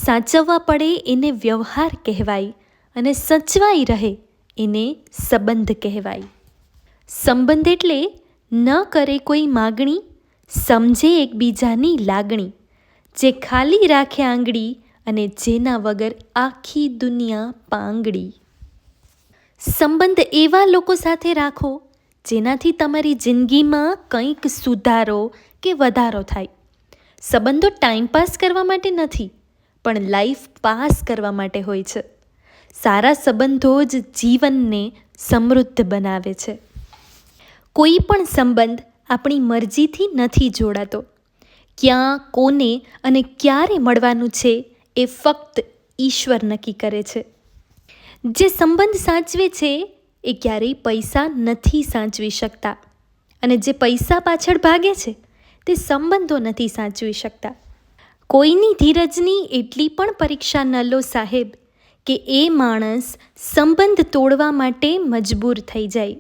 સાચવવા પડે એને વ્યવહાર કહેવાય અને સચવાઈ રહે એને સંબંધ કહેવાય. સંબંધ એટલે ન કરે કોઈ માગણી, સમજે એકબીજાની લાગણી, જે ખાલી રાખે આંગળી અને જેના વગર આખી દુનિયા પાંગડી. સંબંધ એવા લોકો સાથે રાખો જેનાથી તમારી જિંદગીમાં કંઈક સુધારો કે વધારો થાય. સંબંધો ટાઈમપાસ કરવા માટે નથી, પણ લાઈફ પાસ કરવા માટે હોય છે. સારા સંબંધો જ જીવનને સમૃદ્ધ બનાવે છે. કોઈ પણ સંબંધ આપણી મરજીથી નથી જોડાતો. ક્યાં, કોને અને ક્યારે મળવાનું છે એ ફક્ત ઈશ્વર નક્કી કરે છે. જે સંબંધ સાચવે છે એ ક્યારેય પૈસા નથી સાચવી શકતા, અને જે પૈસા પાછળ ભાગે છે તે સંબંધો નથી સાચવી શકતા. કોઈની ધીરજની એટલી પણ પરીક્ષા ન લો સાહેબ, કે એ માણસ સંબંધ તોડવા માટે મજબૂર થઈ જાય.